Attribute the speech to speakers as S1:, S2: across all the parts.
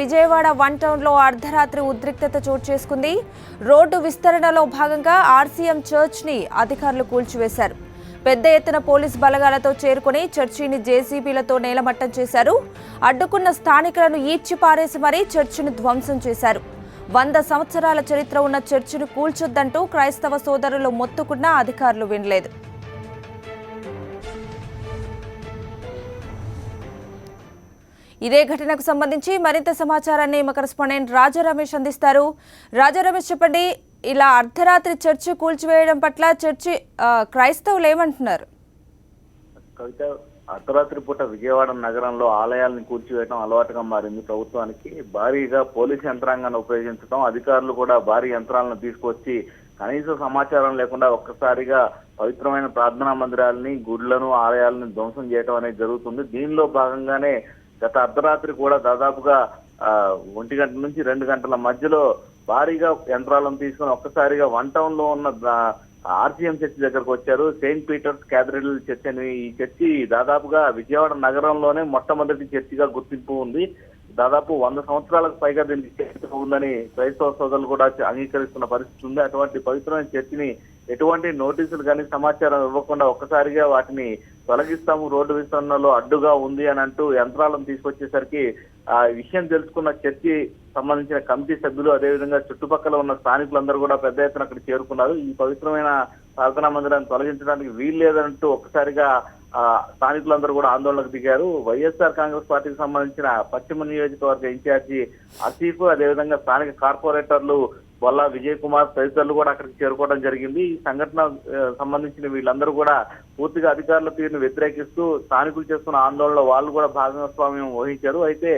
S1: Vijayawada one టౌన్లో అర్ధరాత్రి ఉద్రిక్తత చోటు చేసుకుంది. రోడ్డు విస్తరణలో భాగంగా ఆర్సీఎం చర్చ్ని అధికారులు కూల్చివేశారు. పెద్ద ఎత్తున పోలీస్ బలగాలతో చేరుకుని చర్చిని జేసీబీలతో నేలమట్టం చేశారు. అడ్డుకున్న స్థానికులను ఈడ్చి పారేసి మరీ చర్చిని ధ్వంసం చేశారు. 100 సంవత్సరాల చరిత్ర ఉన్న చర్చిని కూల్చొద్దంటూ క్రైస్తవ సోదరులు మొత్తుకున్నా అధికారులు వినలేదు. ఇదే ఘటనకు సంబంధించి మరింత సమాచారాన్ని మా కరెస్పాండెంట్ రాజా రమేష్ అందిస్తారు. రాజా రమేష్, చెప్పండి, ఇలా అర్ధరాత్రి చర్చి కూల్చివేయడం పట్ల చర్చి క్రైస్తవులు ఏమంటున్నారు?
S2: కవిత, అర్ధరాత్రి పూట విజయవాడ నగరంలో ఆలయాలను కూల్చివేయడం అలవాటుగా మారింది ప్రభుత్వానికి. భారీగా పోలీసు యంత్రాంగాన్ని ఉపయోగించడం, అధికారులు కూడా భారీ యంత్రాలను తీసుకొచ్చి కనీస సమాచారం లేకుండా ఒక్కసారిగా పవిత్రమైన ప్రార్థనా మందిరాలని, గుడ్లను, ఆలయాలను ధ్వంసం చేయడం అనేది జరుగుతుంది. దీనిలో భాగంగానే గత అర్ధరాత్రి కూడా దాదాపుగా 1 గంట నుంచి 2 గంటల మధ్యలో భారీగా యంత్రాలను తీసుకుని ఒక్కసారిగా వన్ టౌన్ లో ఉన్న ఆర్సీఎం చర్చి దగ్గరకు వచ్చారు. సెయింట్ పీటర్స్ క్యాథడ్రల్ చర్చ్ అని ఈ చర్చి దాదాపుగా విజయవాడ నగరంలోనే మొట్టమొదటి చర్చిగా గుర్తింపు ఉంది. దాదాపు 100 సంవత్సరాలకు పైగా దీనికి చరిత్ర ఉందని క్రైస్తవ సోదరులు కూడా అంగీకరిస్తున్న పరిస్థితి ఉంది. అటువంటి పవిత్రమైన చర్చిని ఎటువంటి నోటీసులు కానీ సమాచారం ఇవ్వకుండా ఒక్కసారిగా వాటిని తొలగిస్తాము, రోడ్డు విస్తరణలో అడ్డుగా ఉంది అని అంటూ యంత్రాలను తీసుకొచ్చేసరికి ఆ విషయం తెలుసుకున్న చర్చి సంబంధించిన కమిటీ సభ్యులు, అదేవిధంగా చుట్టుపక్కల ఉన్న స్థానికులందరూ కూడా పెద్ద ఎత్తున అక్కడ చేరుకున్నారు. ఈ పవిత్రమైన ప్రార్థనా మందిరాన్ని తొలగించడానికి వీలు లేదంటూ ఒక్కసారిగా స్థానికులందరూ కూడా ఆందోళనకు దిగారు. వైఎస్ఆర్ కాంగ్రెస్ పార్టీకి సంబంధించిన పశ్చిమ నియోజకవర్గ ఇన్ఛార్జి ఆసిఫ్, అదేవిధంగా స్థానిక కార్పొరేటర్లు బొల్లా విజయ్ కుమార్ తదితరులు కూడా అక్కడికి చేరుకోవడం జరిగింది. ఈ సంఘటన సంబంధించిన వీళ్ళందరూ కూడా పూర్తిగా అధికారుల తీరును వ్యతిరేకిస్తూ స్థానికులు చేస్తున్న ఆందోళనలో వాళ్ళు కూడా భాగస్వామ్యం వహించారు. అయితే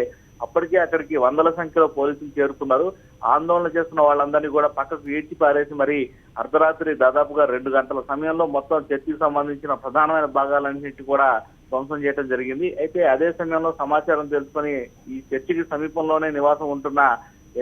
S2: అప్పటికే అక్కడికి 100ల సంఖ్యలో పోలీసులు చేరుకున్నారు. ఆందోళన చేస్తున్న వాళ్ళందరినీ కూడా పక్కకు ఈడ్చి పారేసి మరి అర్ధరాత్రి దాదాపుగా 2 గంటల సమయంలో మొత్తం చర్చికి సంబంధించిన ప్రధానమైన భాగాలన్నింటి కూడా ధ్వంసం చేయడం జరిగింది. అయితే అదే సమయంలో సమాచారం తెలుసుకొని ఈ చర్చికి సమీపంలోనే నివాసం ఉంటున్న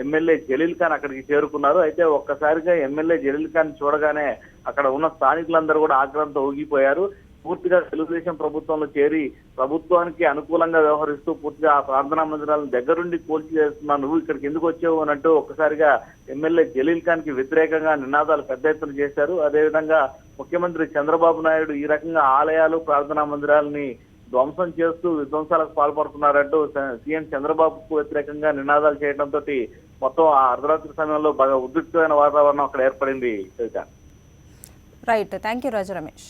S2: ఎమ్మెల్యే జలీల్ ఖాన్ అక్కడికి చేరుకున్నారు. అయితే ఒక్కసారిగా ఎమ్మెల్యే జలీల్ ఖాన్ చూడగానే అక్కడ ఉన్న స్థానికులందరూ కూడా ఆగ్రహంతో ఊగిపోయారు. పూర్తిగా తెలుగుదేశం ప్రభుత్వంలో చేరి ప్రభుత్వానికి అనుకూలంగా వ్యవహరిస్తూ పూర్తిగా ఆ ప్రార్థనా మందిరాలను దగ్గరుండి కూల్చి చేస్తున్నా, నువ్వు ఇక్కడికి ఎందుకు వచ్చావు అన్నట్టు ఒక్కసారిగా ఎమ్మెల్యే జలీల్ ఖాన్ కి వ్యతిరేకంగా నినాదాలు పెద్ద ఎత్తున చేశారు. అదేవిధంగా ముఖ్యమంత్రి చంద్రబాబు నాయుడు ఈ రకంగా ఆలయాలు, ప్రార్థనా మందిరాలని ధ్వంసం చేస్తూ విధ్వంసాలకు పాల్పడుతున్నారంటూ సీఎం చంద్రబాబుకు వ్యతిరేకంగా నినాదాలు చేయడంతో మొత్తం ఆ అర్ధరాత్రి సమయంలో బాగా ఉద్రిక్తమైన వాతావరణం అక్కడ ఏర్పడింది.
S1: Right, thank you Raja Ramesh.